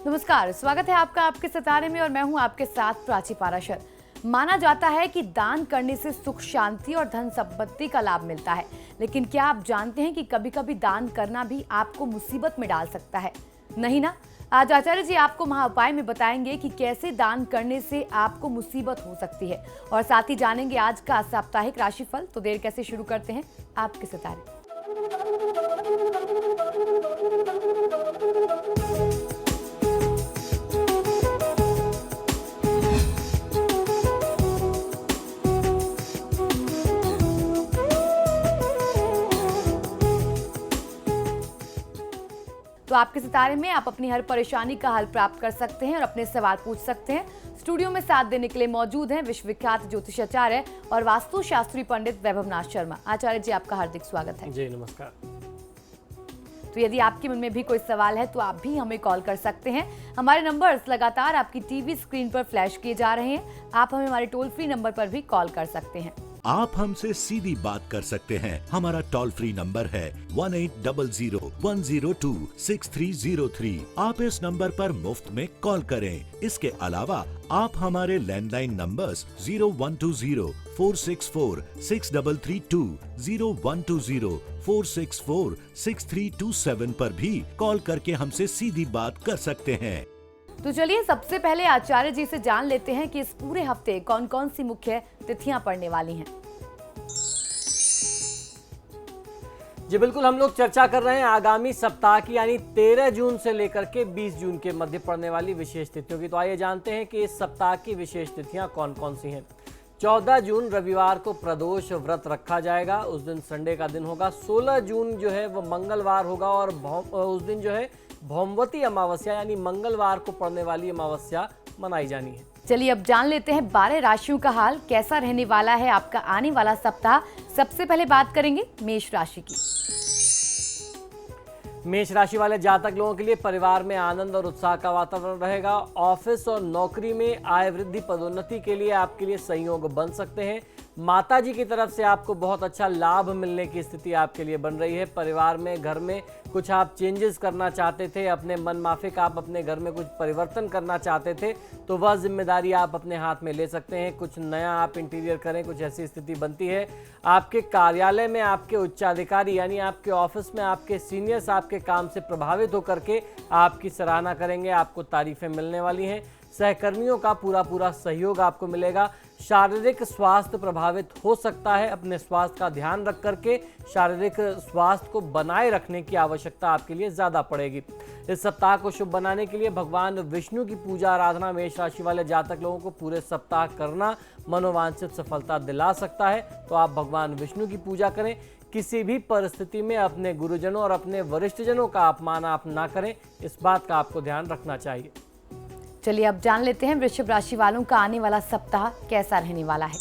नमस्कार, स्वागत है आपका आपके सितारे में और मैं हूं आपके साथ प्राची पाराशर। माना जाता है कि दान करने से सुख, शांति और धन संपत्ति का लाभ मिलता है, लेकिन क्या आप जानते हैं कि कभी-कभी दान करना भी आपको मुसीबत में डाल सकता है? नहीं ना? आज आचार्य जी आपको महाउपाय में बताएंगे कि कैसे दान करने से आपको मुसीबत हो सकती है और साथ ही जानेंगे आज का साप्ताहिक राशिफल। तो देर कैसे शुरू करते हैं आपके सितारे। तो आपके सितारे में आप अपनी हर परेशानी का हल प्राप्त कर सकते हैं और अपने सवाल पूछ सकते हैं। स्टूडियो में साथ देने के लिए मौजूद हैं विश्वविख्यात ज्योतिषाचार्य और वास्तु शास्त्री पंडित वैभवनाथ शर्मा। आचार्य जी आपका हार्दिक स्वागत है। जी नमस्कार। तो यदि आपके मन में भी कोई सवाल है तो आप भी हमें कॉल कर सकते हैं। हमारे नंबर्स लगातार आपकी टीवी स्क्रीन पर फ्लैश किए जा रहे हैं। आप हमें हमारे टोल फ्री नंबर पर भी कॉल कर सकते हैं। आप हमसे सीधी बात कर सकते हैं। हमारा टोल फ्री नंबर है 1800-102-6303। आप इस नंबर पर मुफ्त में कॉल करें। इसके अलावा आप हमारे लैंडलाइन नंबर्स 0120-464-6332, 0120-464-6327 पर भी कॉल करके हमसे सीधी बात कर सकते हैं। तो चलिए सबसे पहले आचार्य जी से जान लेते हैं कि इस पूरे हफ्ते कौन कौन सी मुख्य तिथियां पड़ने वाली हैं। जी बिल्कुल, हम लोग चर्चा कर रहे हैं आगामी सप्ताह की, यानी 13 जून से लेकर के 20 जून के मध्य पड़ने वाली विशेष तिथियों की। तो आइए जानते हैं कि इस सप्ताह की विशेष तिथियां कौन कौन सी हैं। 14 जून रविवार को प्रदोष व्रत रखा जाएगा, उस दिन संडे का दिन होगा। 16 जून जो है वो मंगलवार होगा और उस दिन जो है भौमवती अमावस्या यानी मंगलवार को पड़ने वाली अमावस्या मनाई जानी है। चलिए अब जान लेते हैं 12 राशियों का हाल कैसा रहने वाला है आपका आने वाला सप्ताह। सबसे पहले बात करेंगे मेष राशि की। मेष राशि वाले जातक लोगों के लिए परिवार में आनंद और उत्साह का वातावरण रहेगा। ऑफिस और नौकरी में आय वृद्धि, पदोन्नति के लिए आपके लिए संयोग बन सकते हैं। माता जी की तरफ से आपको बहुत अच्छा लाभ मिलने की स्थिति आपके लिए बन रही है। परिवार में, घर में कुछ आप चेंजेस करना चाहते थे, अपने मन माफिक आप अपने घर में कुछ परिवर्तन करना चाहते थे, तो वह जिम्मेदारी आप अपने हाथ में ले सकते हैं। कुछ नया आप इंटीरियर करें, कुछ ऐसी स्थिति बनती है। आपके कार्यालय में आपके उच्चाधिकारी यानी आपके ऑफिस में आपके सीनियर्स आपके काम से प्रभावित होकर के आपकी सराहना करेंगे, आपको तारीफें मिलने वाली हैं। सहकर्मियों का पूरा सहयोग आपको मिलेगा। शारीरिक स्वास्थ्य प्रभावित हो सकता है, अपने स्वास्थ्य का ध्यान रख करके शारीरिक स्वास्थ्य को बनाए रखने की आवश्यकता आपके लिए ज्यादा पड़ेगी। इस सप्ताह को शुभ बनाने के लिए भगवान विष्णु की पूजा आराधना मेष राशि वाले जातक लोगों को पूरे सप्ताह करना मनोवांछित सफलता दिला सकता है। तो आप भगवान विष्णु की पूजा करें। किसी भी परिस्थिति में अपने गुरुजनों और अपने वरिष्ठजनों का अपमान आप ना करें, इस बात का आपको ध्यान रखना चाहिए। चलिए अब जान लेते हैं वृषभ राशि वालों का आने वाला सप्ताह कैसा रहने वाला है।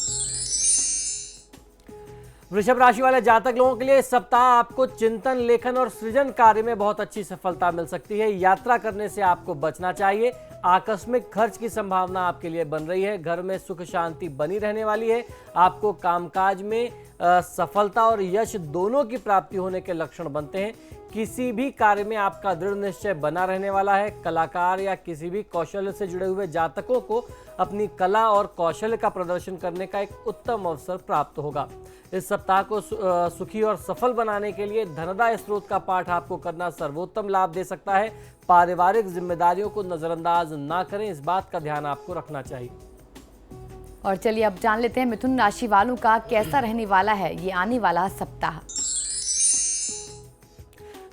वृषभ राशि वाले जातक लोगों के लिए इस सप्ताह आपको चिंतन, लेखन और सृजन कार्य में बहुत अच्छी सफलता मिल सकती है। यात्रा करने से आपको बचना चाहिए। आकस्मिक खर्च की संभावना आपके लिए बन रही है। घर में सुख शांति बनी रहने वाली है। आपको कामकाज में सफलता और यश दोनों की प्राप्ति होने के लक्षण बनते हैं। किसी भी कार्य में आपका दृढ़ निश्चय बना रहने वाला है। कलाकार या किसी भी कौशल से जुड़े हुए जातकों को अपनी कला और कौशल का प्रदर्शन करने का एक उत्तम अवसर प्राप्त होगा। इस सप्ताह को सुखी और सफल बनाने के लिए धनदाय स्रोत का पाठ आपको करना सर्वोत्तम लाभ दे सकता है। पारिवारिक जिम्मेदारियों को नजरअंदाज ना करें, इस बात का ध्यान आपको रखना चाहिए। और चलिए अब जान लेते हैं मिथुन राशि वालों का कैसा रहने वाला है ये आने वाला सप्ताह।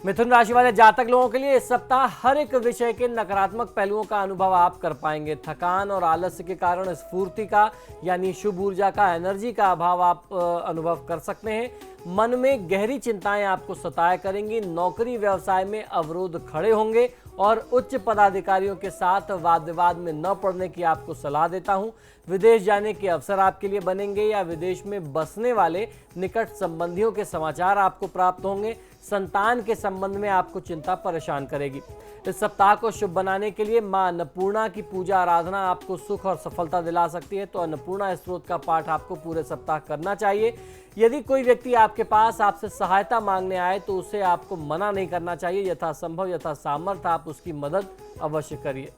मिथुन राशि वाले जातक लोगों के लिए इस सप्ताह हर एक विषय के नकारात्मक पहलुओं का अनुभव आप कर पाएंगे। थकान और आलस्य के कारण स्फूर्ति का यानी शुभ ऊर्जा का, एनर्जी का अभाव आप अनुभव कर सकते हैं। मन में गहरी चिंताएं आपको सताया करेंगी। नौकरी व्यवसाय में अवरोध खड़े होंगे और उच्च पदाधिकारियों के साथ वाद विवाद में न पड़ने की आपको सलाह देता हूं। विदेश जाने के अवसर आपके लिए बनेंगे या विदेश में बसने वाले निकट संबंधियों के समाचार आपको प्राप्त होंगे। संतान के संबंध में आपको चिंता परेशान करेगी। इस सप्ताह को शुभ बनाने के लिए मां अन्नपूर्णा की पूजा आराधना आपको सुख और सफलता दिला सकती है। तो अन्नपूर्णा स्त्रोत का पाठ आपको पूरे सप्ताह करना चाहिए। यदि कोई व्यक्ति आपके पास आपसे सहायता मांगने आए तो उसे आपको मना नहीं करना चाहिए। यथासंभव यथासामर्थ्य आप उसकी मदद अवश्य करिए।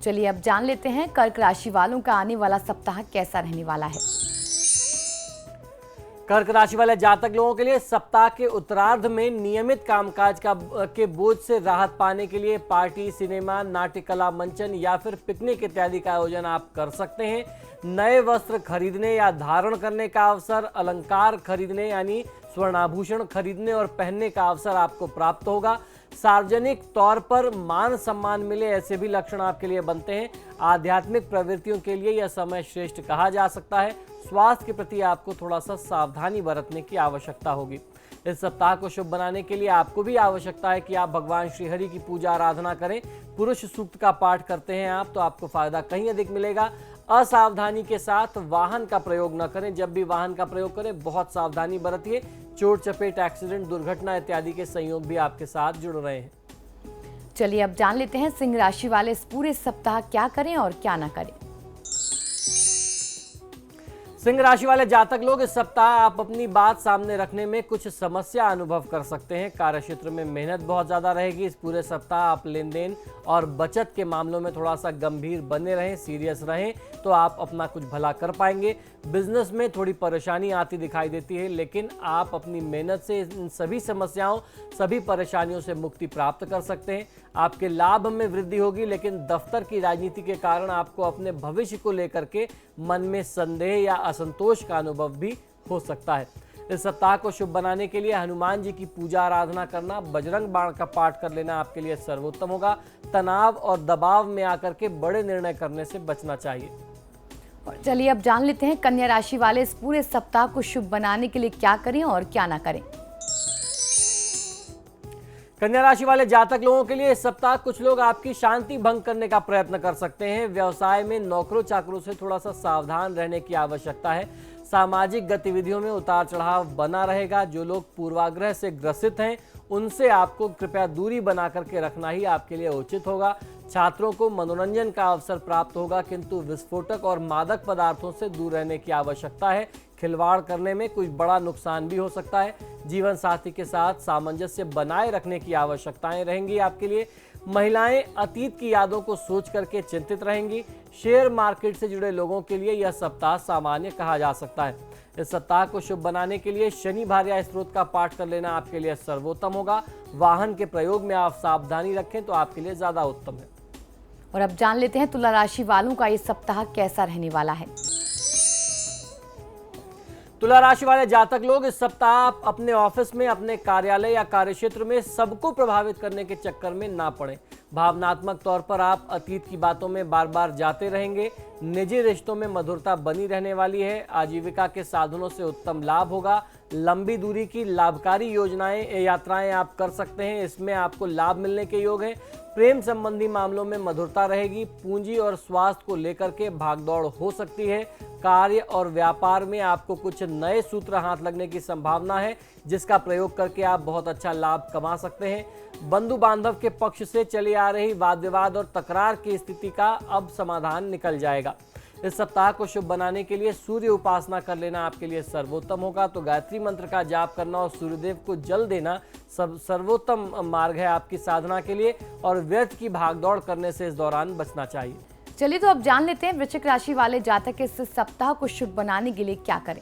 चलिए अब जान लेते हैं कर्क राशि वालों का आने वाला सप्ताह कैसा रहने वाला है। कर्क राशि वाले जातक लोगों के लिए सप्ताह के उत्तरार्ध में नियमित कामकाज के बोझ से राहत पाने के लिए पार्टी, सिनेमा, नाट्य कला मंचन या फिर पिकनिक इत्यादि का आयोजन आप कर सकते हैं। नए वस्त्र खरीदने या धारण करने का अवसर, अलंकार खरीदने यानी स्वर्णाभूषण खरीदने और पहनने का अवसर आपको प्राप्त होगा। सार्वजनिक तौर पर मान सम्मान मिले, ऐसे भी लक्षण आपके लिए बनते हैं। आध्यात्मिक प्रवृत्तियों के लिए यह समय श्रेष्ठ कहा जा सकता है। स्वास्थ्य के प्रति आपको थोड़ा सा सावधानी बरतने की आवश्यकता होगी। इस सप्ताह को शुभ बनाने के लिए आपको भी आवश्यकता है कि आप भगवान श्री हरि की पूजा आराधना करें। पुरुष सूक्त का पाठ करते हैं आप तो आपको फायदा कहीं अधिक मिलेगा। असावधानी के साथ वाहन का प्रयोग न करें। जब भी वाहन का प्रयोग करें बहुत सावधानी बरतिए। चोट चपेट, एक्सीडेंट, दुर्घटना इत्यादि के संयोग भी आपके साथ जुड़ रहे हैं। चलिए अब जान लेते हैं सिंह राशि वाले इस पूरे सप्ताह क्या करें और क्या ना करें। सिंह राशि वाले जातक लोग इस सप्ताह आप अपनी बात सामने रखने में कुछ समस्या अनुभव कर सकते हैं। कार्यक्षेत्र में मेहनत बहुत ज्यादा रहेगी। इस पूरे सप्ताह आप लेन देन और बचत के मामलों में थोड़ा सा गंभीर बने रहें, सीरियस रहें तो आप अपना कुछ भला कर पाएंगे। बिजनेस में थोड़ी परेशानी आती दिखाई देती है, लेकिन आप अपनी मेहनत से इन सभी समस्याओं, सभी परेशानियों से मुक्ति प्राप्त कर सकते हैं। आपके लाभ में वृद्धि होगी, लेकिन दफ्तर की राजनीति के कारण आपको अपने भविष्य को लेकर के मन में संदेह या असंतोष का अनुभव भी हो सकता है। इस सप्ताह को शुभ बनाने के लिए हनुमान जी की पूजा आराधना करना, बजरंग बाण का पाठ कर लेना आपके लिए सर्वोत्तम होगा। तनाव और दबाव में आकर के बड़े निर्णय करने से बचना चाहिए। और चलिए अब जान लेते हैं कन्या राशि वाले इस पूरे सप्ताह को शुभ बनाने के लिए क्या करें और क्या ना करें। कन्या राशि वाले जातक लोगों के लिए इस सप्ताह कुछ लोग आपकी शांति भंग करने का प्रयत्न कर सकते हैं। व्यवसाय में नौकरों चाकरों से थोड़ा सा सावधान रहने की आवश्यकता है। सामाजिक गतिविधियों में उतार चढ़ाव बना रहेगा। जो लोग पूर्वाग्रह से ग्रसित हैं उनसे आपको कृपया दूरी बना करके रखना ही आपके लिए उचित होगा। छात्रों को मनोरंजन का अवसर प्राप्त होगा, किंतु विस्फोटक और मादक पदार्थों से दूर रहने की आवश्यकता है। खिलवाड़ करने में कुछ बड़ा नुकसान भी हो सकता है। जीवन साथी के साथ सामंजस्य बनाए रखने की आवश्यकताएं रहेंगी आपके लिए। महिलाएं अतीत की यादों को सोच करके चिंतित रहेंगी। शेयर मार्केट से जुड़े लोगों के लिए यह सप्ताह सामान्य कहा जा सकता है। इस सप्ताह को शुभ बनाने के लिए शनि भार्या स्त्रोत का पाठ कर लेना आपके लिए सर्वोत्तम होगा। वाहन के प्रयोग में आप सावधानी रखें तो आपके लिए ज्यादा उत्तम है। और अब जान लेते हैं तुला राशि वालों का ये सप्ताह कैसा रहने वाला है। तुला राशि वाले जातक लोग इस सप्ताह अपने ऑफिस में, अपने कार्यालय या कार्यक्षेत्र में सबको प्रभावित करने के चक्कर में ना पड़े। भावनात्मक तौर पर आप अतीत की बातों में बार बार जाते रहेंगे। निजी रिश्तों में मधुरता बनी रहने वाली है। आजीविका के साधनों से उत्तम लाभ होगा। लंबी दूरी की लाभकारी योजनाएं, यात्राएं आप कर सकते हैं, इसमें आपको लाभ मिलने के योग हैं। प्रेम संबंधी मामलों में मधुरता रहेगी। पूंजी और स्वास्थ्य को लेकर के भागदौड़ हो सकती है। कार्य और व्यापार में आपको कुछ नए सूत्र हाथ लगने की संभावना है, जिसका प्रयोग करके आप बहुत अच्छा लाभ कमा सकते हैं। बंधु बांधव के पक्ष से चली आ रही वाद विवाद और तकरार की स्थिति का अब समाधान निकल जाएगा। इस सप्ताह को शुभ बनाने के लिए सूर्य उपासना कर लेना आपके लिए सर्वोत्तम होगा। तो गायत्री मंत्र का जाप करना और सूर्यदेव को जल देना सर्वोत्तम मार्ग है आपकी साधना के लिए। और व्यर्थ की भागदौड़ करने से इस दौरान बचना चाहिए। चलिए तो अब जान लेते हैं वृश्चिक राशि वाले जातक इस सप्ताह को शुभ बनाने के लिए क्या करें।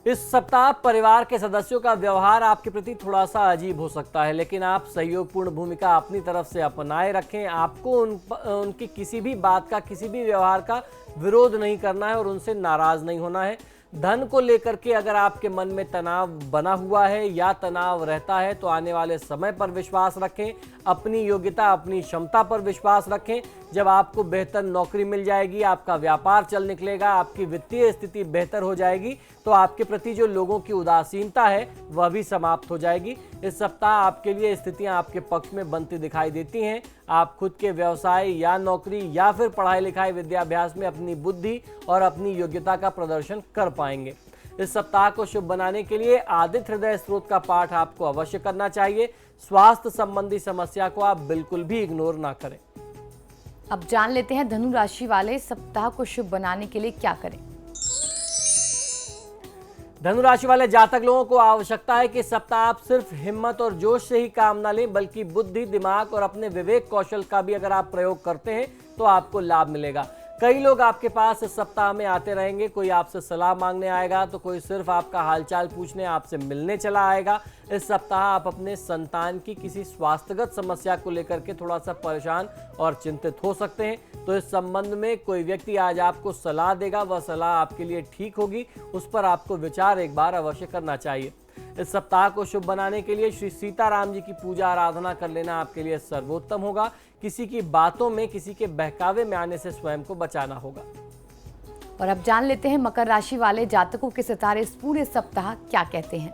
इस सप्ताह परिवार के सदस्यों का व्यवहार आपके प्रति थोड़ा सा अजीब हो सकता है, लेकिन आप सहयोगपूर्ण भूमिका अपनी तरफ से अपनाए रखें। आपको उनकी किसी भी बात का, किसी भी व्यवहार का विरोध नहीं करना है और उनसे नाराज नहीं होना है। धन को लेकर के अगर आपके मन में तनाव बना हुआ है या तनाव रहता है तो आने वाले समय पर विश्वास रखें। अपनी योग्यता, अपनी क्षमता पर विश्वास रखें। जब आपको बेहतर नौकरी मिल जाएगी, आपका व्यापार चल निकलेगा, आपकी वित्तीय स्थिति बेहतर हो जाएगी, तो आपके प्रति जो लोगों की उदासीनता है वह भी समाप्त हो जाएगी। इस सप्ताह आपके लिए स्थितियां आपके पक्ष में बनती दिखाई देती हैं। आप खुद के व्यवसाय या नौकरी या फिर पढ़ाई लिखाई विद्याभ्यास में अपनी बुद्धि और अपनी योग्यता का प्रदर्शन कर पाएंगे। इस सप्ताह को शुभ बनाने के लिए आदित्य हृदय स्त्रोत का पाठ आपको अवश्य करना चाहिए। स्वास्थ्य संबंधी समस्या को आप बिल्कुल भी इग्नोर ना करें। अब जान लेते हैं धनु राशि वाले सप्ताह को शुभ बनाने के लिए क्या करें। धनु राशि वाले जातक लोगों को आवश्यकता है कि इस सप्ताह आप सिर्फ हिम्मत और जोश से ही काम ना लें, बल्कि बुद्धि, दिमाग और अपने विवेक कौशल का भी अगर आप प्रयोग करते हैं तो आपको लाभ मिलेगा। कई लोग आपके पास इस सप्ताह में आते रहेंगे, कोई आपसे सलाह मांगने आएगा तो कोई सिर्फ आपका हालचाल पूछने आपसे मिलने चला आएगा। इस सप्ताह आप अपने संतान की किसी स्वास्थ्यगत समस्या को लेकर के थोड़ा सा परेशान और चिंतित हो सकते हैं, तो इस संबंध में कोई व्यक्ति आज आपको सलाह देगा, वह सलाह आपके लिए ठीक होगी, उस पर आपको विचार एक बार अवश्य करना चाहिए। इस सप्ताह को शुभ बनाने के लिए श्री सीताराम जी की पूजा आराधना कर लेना आपके लिए सर्वोत्तम होगा। किसी की बातों में, किसी के बहकावे में आने से स्वयं को बचाना होगा। और अब जान लेते हैं मकर राशि वाले जातकों के सितारे इस पूरे सप्ताह क्या कहते हैं।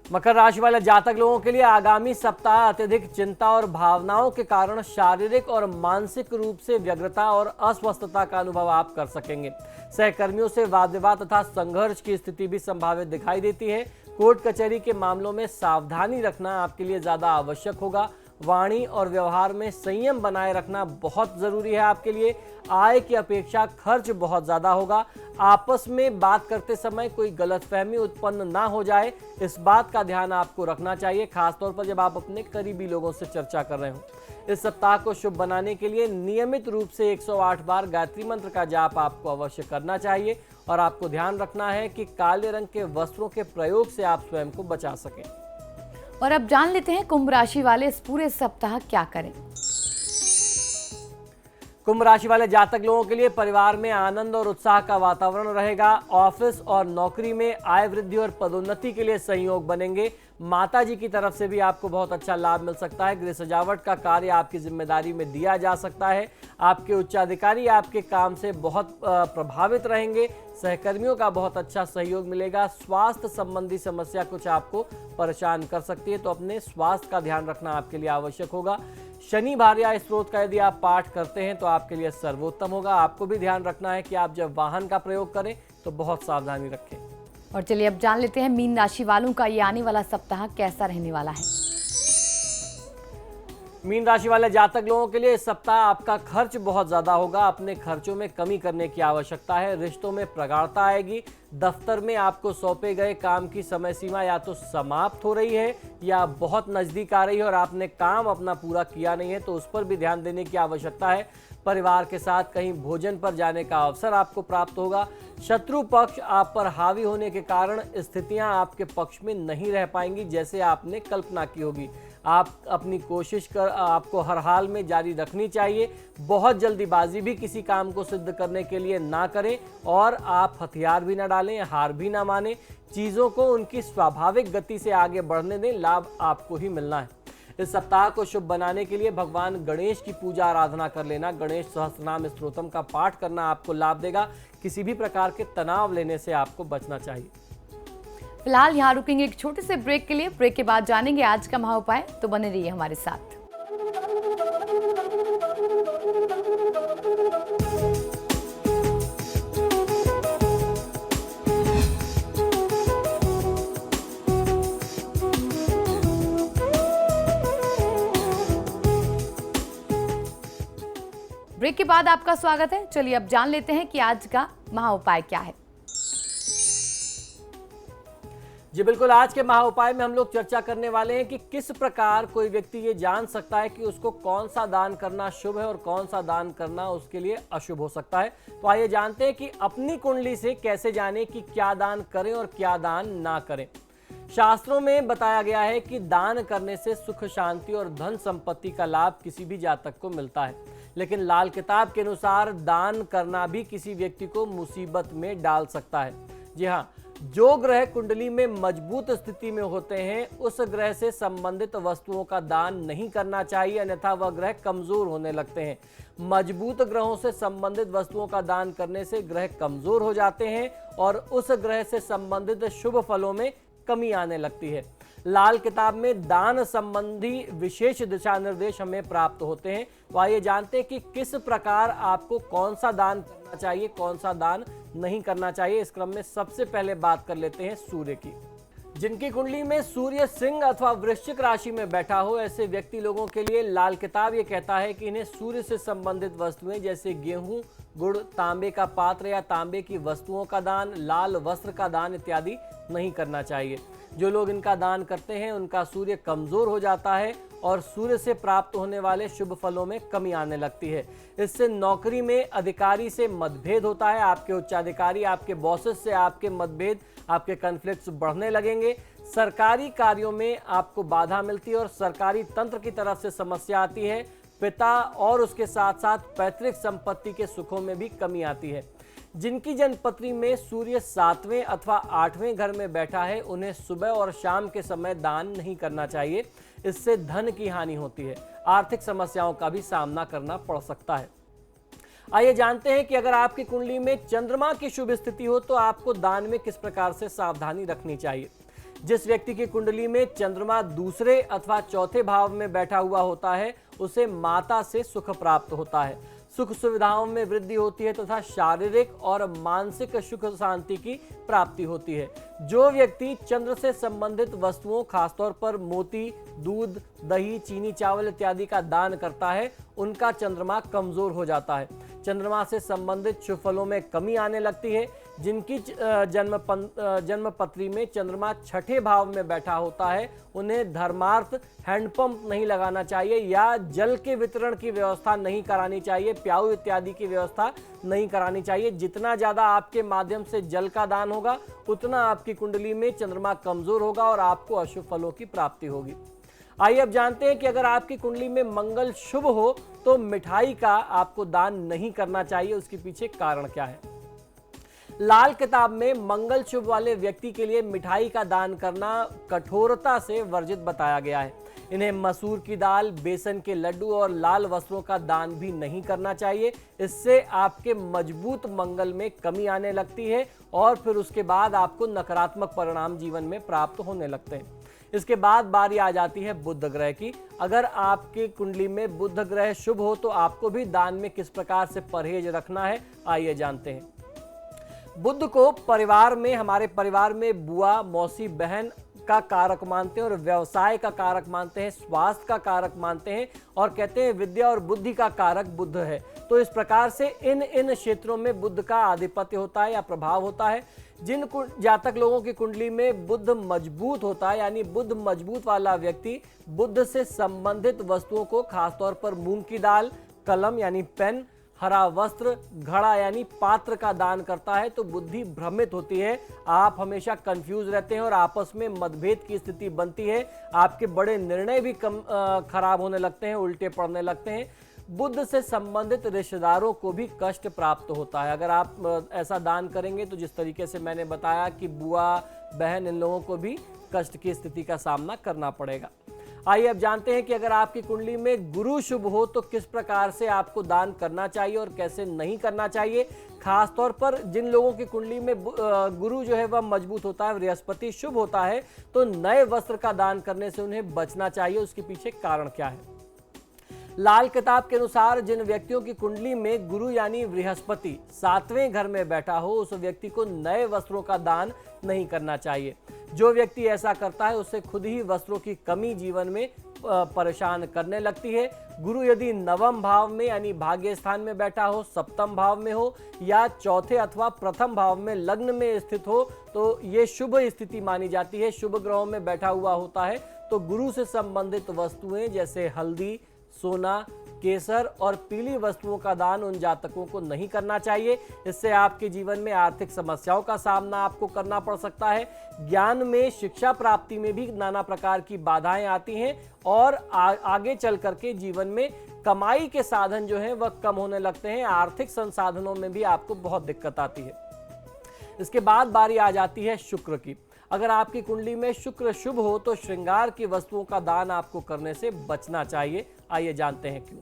मकर राशि वाले जातक लोगों के लिए आगामी सप्ताह अत्यधिक चिंता और भावनाओं के कारण शारीरिक और मानसिक रूप से व्यग्रता और अस्वस्थता का अनुभव आप कर सकेंगे। सहकर्मियों से वाद विवाद तथा संघर्ष की स्थिति भी संभावित दिखाई देती है। कोर्ट कचहरी के मामलों में सावधानी रखना आपके लिए ज्यादा आवश्यक होगा। वाणी और व्यवहार में संयम बनाए रखना बहुत जरूरी है आपके लिए। आय की अपेक्षा खर्च बहुत ज्यादा होगा। आपस में बात करते समय कोई गलतफहमी उत्पन्न ना हो जाए, इस बात का ध्यान आपको रखना चाहिए, खासतौर पर जब आप अपने करीबी लोगों से चर्चा कर रहे हो। इस सप्ताह को शुभ बनाने के लिए नियमित रूप से 108 बार गायत्री मंत्र का जाप आपको अवश्य करना चाहिए और आपको ध्यान रखना है कि काले रंग के वस्त्रों के प्रयोग से आप स्वयं को बचा सकें। और अब जान लेते हैं कुंभ राशि वाले इस पूरे सप्ताह क्या करें। कुंभ राशि वाले जातक लोगों के लिए परिवार में आनंद और उत्साह का वातावरण रहेगा। ऑफिस और नौकरी में आय वृद्धि और पदोन्नति के लिए संयोग बनेंगे। माता जी की तरफ से भी आपको बहुत अच्छा लाभ मिल सकता है। गृह सजावट का कार्य आपकी जिम्मेदारी में दिया जा सकता है। आपके उच्चाधिकारी आपके काम से बहुत प्रभावित रहेंगे। सहकर्मियों का बहुत अच्छा सहयोग मिलेगा। स्वास्थ्य संबंधी समस्या कुछ आपको परेशान कर सकती है, तो अपने स्वास्थ्य का ध्यान रखना आपके लिए आवश्यक होगा। शनि भार्या स्त्रोत का यदि आप पाठ करते हैं तो आपके लिए सर्वोत्तम होगा। आपको भी ध्यान रखना है कि आप जब वाहन का प्रयोग करें तो बहुत सावधानी रखें। और चलिए अब जान लेते हैं मीन राशि वालों का ये आने वाला सप्ताह कैसा रहने वाला है। मीन राशि वाले जातक लोगों के लिए इस सप्ताह आपका खर्च बहुत ज्यादा होगा। अपने खर्चों में कमी करने की आवश्यकता है। रिश्तों में प्रगाढ़ता आएगी। दफ्तर में आपको सौंपे गए काम की समय सीमा या तो समाप्त हो रही है या बहुत नजदीक आ रही है और आपने काम अपना पूरा किया नहीं है, तो उस पर भी ध्यान देने की आवश्यकता है। परिवार के साथ कहीं भोजन पर जाने का अवसर आपको प्राप्त होगा। शत्रु पक्ष आप पर हावी होने के कारण स्थितियां आपके पक्ष में नहीं रह पाएंगी जैसे आपने कल्पना की होगी। आप अपनी कोशिश कर आपको हर हाल में जारी रखनी चाहिए। बहुत जल्दीबाजी भी किसी काम को सिद्ध करने के लिए ना करें और आप हथियार भी ना डालें, हार भी ना माने। चीज़ों को उनकी स्वाभाविक गति से आगे बढ़ने दें, लाभ आपको ही मिलना है। इस सप्ताह को शुभ बनाने के लिए भगवान गणेश की पूजा आराधना कर लेना, गणेश सहस्त्रनाम स्तोत्रम का पाठ करना आपको लाभ देगा। किसी भी प्रकार के तनाव लेने से आपको बचना चाहिए। फिलहाल यहाँ रुकेंगे एक छोटे से ब्रेक के लिए। ब्रेक के बाद जानेंगे आज का महाउपाय, तो बने रहिए हमारे साथ। ब्रेक के बाद आपका स्वागत है। चलिए अब जान लेते हैं कि आज का महाउपाय क्या है। जी बिल्कुल, आज के महाउपाय में हम लोग चर्चा करने वाले हैं कि किस प्रकार कोई व्यक्ति ये जान सकता है कि उसको कौन सा दान करना शुभ है और कौन सा दान करना उसके लिए अशुभ हो सकता है। तो आइए जानते हैं कि अपनी कुंडली से कैसे जाने कि क्या दान करें और क्या दान ना करें। शास्त्रों में बताया गया है कि दान करने से सुख, शांति और धन संपत्ति का लाभ किसी भी जातक को मिलता है, लेकिन लाल किताब के अनुसार दान करना भी किसी व्यक्ति को मुसीबत में डाल सकता है। जी हाँ, जो ग्रह कुंडली में मजबूत स्थिति में होते हैं उस ग्रह से संबंधित वस्तुओं का दान नहीं करना चाहिए, अन्यथा वह ग्रह कमजोर होने लगते हैं। मजबूत ग्रहों से संबंधित वस्तुओं का दान करने से ग्रह कमजोर हो जाते हैं और उस ग्रह से संबंधित शुभ फलों में कमी आने लगती है। लाल किताब में दान संबंधी विशेष दिशा निर्देश हमें प्राप्त होते हैं। तो आइए जानते हैं कि किस प्रकार आपको कौन सा दान करना चाहिए, कौन सा दान नहीं करना चाहिए। इस क्रम में सबसे पहले बात कर लेते हैं सूर्य की। जिनकी कुंडली में सूर्य सिंह अथवा वृश्चिक राशि में बैठा हो, ऐसे व्यक्ति लोगों के लिए लाल किताब ये कहता है कि इन्हें सूर्य से संबंधित वस्तुएं जैसे गेहूं, गुड़, तांबे का पात्र या तांबे की वस्तुओं का दान, लाल वस्त्र का दान इत्यादि नहीं करना चाहिए। जो लोग इनका दान करते हैं उनका सूर्य कमजोर हो जाता है और सूर्य से प्राप्त होने वाले शुभ फलों में कमी आने लगती है। इससे नौकरी में अधिकारी से मतभेद होता है। आपके उच्चाधिकारी, आपके बॉसेस से आपके मतभेद, आपके कॉन्फ्लिक्ट्स बढ़ने लगेंगे। सरकारी कार्यों में आपको बाधा मिलती है और सरकारी तंत्र की तरफ से समस्या आती है। पिता और उसके साथ साथ पैतृक संपत्ति के सुखों में भी कमी आती है। जिनकी जन्मपत्री में सूर्य 7वें अथवा 8वें घर में बैठा है उन्हें सुबह और शाम के समय दान नहीं करना चाहिए। इससे धन की हानि होती है, आर्थिक समस्याओं का भी सामना करना पड़ सकता है। आइए जानते हैं कि अगर आपकी कुंडली में चंद्रमा की शुभ स्थिति हो तो आपको दान में किस प्रकार से सावधानी रखनी चाहिए। जिस व्यक्ति की कुंडली में चंद्रमा दूसरे अथवा चौथे भाव में बैठा हुआ होता है उसे माता से सुख प्राप्त होता है, सुख सुविधाओं में वृद्धि होती है तथा शारीरिक और मानसिक सुख शांति की प्राप्ति होती है। जो व्यक्ति चंद्र से संबंधित वस्तुओं, खासतौर पर मोती, दूध, दही, चीनी, चावल इत्यादि का दान करता है उनका चंद्रमा कमजोर हो जाता है। चंद्रमा से संबंधित शुभ फलों में कमी आने लगती है। जिनकी जन्मपत्री में चंद्रमा छठे भाव में बैठा होता है उन्हें धर्मार्थ हैंडपंप नहीं लगाना चाहिए या जल के वितरण की व्यवस्था नहीं करानी चाहिए, प्याऊ इत्यादि की व्यवस्था नहीं करानी चाहिए। जितना ज्यादा आपके माध्यम से जल का दान होगा उतना आपकी कुंडली में चंद्रमा कमजोर होगा और आपको अशुभ फलों की प्राप्ति होगी। आइए अब जानते हैं कि अगर आपकी कुंडली में मंगल शुभ हो तो मिठाई का आपको दान नहीं करना चाहिए। उसके पीछे कारण क्या है? लाल किताब में मंगल शुभ वाले व्यक्ति के लिए मिठाई का दान करना कठोरता से वर्जित बताया गया है। इन्हें मसूर की दाल, बेसन के लड्डू और लाल वस्त्रों का दान भी नहीं करना चाहिए। इससे आपके मजबूत मंगल में कमी आने लगती है और फिर उसके बाद आपको नकारात्मक परिणाम जीवन में प्राप्त होने लगते हैं। इसके बाद बारी आ जाती है बुध ग्रह की। अगर आपकी कुंडली में बुध ग्रह शुभ हो तो आपको भी दान में किस प्रकार से परहेज रखना है, आइए जानते हैं। बुध को परिवार में, हमारे परिवार में बुआ, मौसी, बहन का कारक मानते हैं और व्यवसाय का कारक मानते हैं, स्वास्थ्य का कारक मानते हैं और कहते हैं विद्या और बुद्धि का कारक बुध है। तो इस प्रकार से इन क्षेत्रों में बुध का आधिपत्य होता है या प्रभाव होता है। जिन जातक लोगों की कुंडली में बुध मजबूत होता है, यानी बुध मजबूत वाला व्यक्ति बुध से संबंधित वस्तुओं को, खासतौर पर मूंग की दाल, कलम यानी पेन, हरा वस्त्र, घड़ा यानी पात्र का दान करता है तो बुद्धि भ्रमित होती है। आप हमेशा कंफ्यूज रहते हैं और आपस में मतभेद की स्थिति बनती है। आपके बड़े निर्णय भी खराब होने लगते हैं, उल्टे पड़ने लगते हैं। बुध से संबंधित रिश्तेदारों को भी कष्ट प्राप्त होता है। अगर आप ऐसा दान करेंगे तो जिस तरीके से मैंने बताया कि बुआ, बहन, इन लोगों को भी कष्ट की स्थिति का सामना करना पड़ेगा। आइए अब जानते हैं कि अगर आपकी कुंडली में गुरु शुभ हो तो किस प्रकार से आपको दान करना चाहिए और कैसे नहीं करना चाहिए। खास तौर पर जिन लोगों की कुंडली में गुरु जो है वह मजबूत होता है, बृहस्पति शुभ होता है, तो नए वस्त्र का दान करने से उन्हें बचना चाहिए। उसके पीछे कारण क्या है? लाल किताब के अनुसार जिन व्यक्तियों की कुंडली में गुरु यानी बृहस्पति 7वें घर में बैठा हो उस व्यक्ति को नए वस्त्रों का दान नहीं करना चाहिए। जो व्यक्ति ऐसा करता है उससे खुद ही वस्त्रों की कमी जीवन में परेशान करने लगती है। गुरु यदि 9वें भाव में यानी भाग्य स्थान में बैठा हो, 7वें भाव में हो या चौथे अथवा प्रथम भाव में लग्न में स्थित हो तो ये शुभ स्थिति मानी जाती है। शुभ ग्रहों में बैठा हुआ होता है तो गुरु से संबंधित वस्तुएं जैसे हल्दी, सोना, केसर और पीली वस्तुओं का दान उन जातकों को नहीं करना चाहिए। इससे आपके जीवन में आर्थिक समस्याओं का सामना आपको करना पड़ सकता है। ज्ञान में, शिक्षा प्राप्ति में भी नाना प्रकार की बाधाएं आती हैं और आगे चल करके जीवन में कमाई के साधन जो हैं वह कम होने लगते हैं। आर्थिक संसाधनों में भी आपको बहुत दिक्कत आती है। इसके बाद बारी आ जाती है शुक्र की। अगर आपकी कुंडली में शुक्र शुभ हो तो श्रृंगार की वस्तुओं का दान आपको करने से बचना चाहिए। आइए जानते हैं क्यों।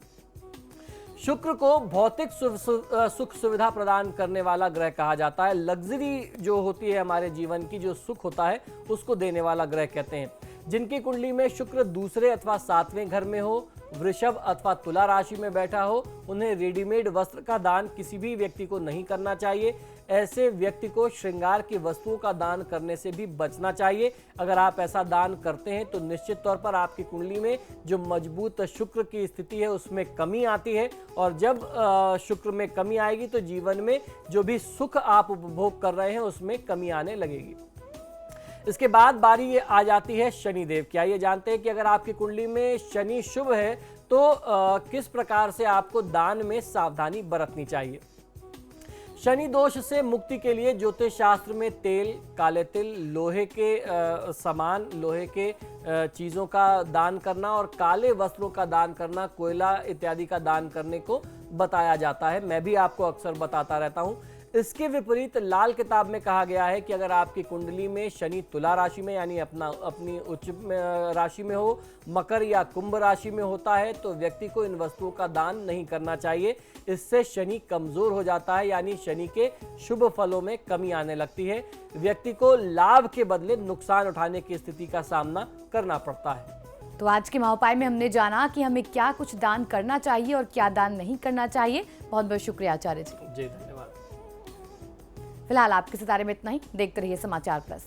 शुक्र को भौतिक सुख सुविधा प्रदान करने वाला ग्रह कहा जाता है। लग्जरी जो होती है हमारे जीवन की, जो सुख होता है उसको देने वाला ग्रह कहते हैं। जिनकी कुंडली में शुक्र दूसरे अथवा 7वें घर में हो, वृषभ अथवा तुला राशि में बैठा हो, उन्हें रेडीमेड वस्त्र का दान किसी भी व्यक्ति को नहीं करना चाहिए। ऐसे व्यक्ति को श्रृंगार की वस्तुओं का दान करने से भी बचना चाहिए। अगर आप ऐसा दान करते हैं तो निश्चित तौर पर आपकी कुंडली में जो मजबूत शुक्र की स्थिति है उसमें कमी आती है, और जब शुक्र में कमी आएगी तो जीवन में जो भी सुख आप उपभोग कर रहे हैं उसमें कमी आने लगेगी। इसके बाद बारी ये आ जाती है शनिदेव की। आइए जानते हैं कि अगर आपकी कुंडली में शनि शुभ है तो किस प्रकार से आपको दान में सावधानी बरतनी चाहिए। शनि दोष से मुक्ति के लिए ज्योतिष शास्त्र में तेल, काले तिल, लोहे के सामान, लोहे के चीज़ों का दान करना और काले वस्त्रों का दान करना, कोयला इत्यादि का दान करने को बताया जाता है। मैं भी आपको अक्सर बताता रहता हूँ। इसके विपरीत लाल किताब में कहा गया है कि अगर आपकी कुंडली में शनि तुला राशि में यानी अपनी उच्च राशि में हो, मकर या कुंभ राशि में होता है तो व्यक्ति को इन वस्तुओं का दान नहीं करना चाहिए। इससे शनि कमजोर हो जाता है, यानी शनि के शुभ फलों में कमी आने लगती है। व्यक्ति को लाभ के बदले नुकसान उठाने की स्थिति का सामना करना पड़ता है। तो आज के महाउपाय में हमने जाना कि हमें क्या कुछ दान करना चाहिए और क्या दान नहीं करना चाहिए। बहुत बहुत शुक्रिया आचार्य जी। जी धन्यवाद। फिलहाल आपके सितारे में इतना ही। देखते रहिए समाचार प्लस।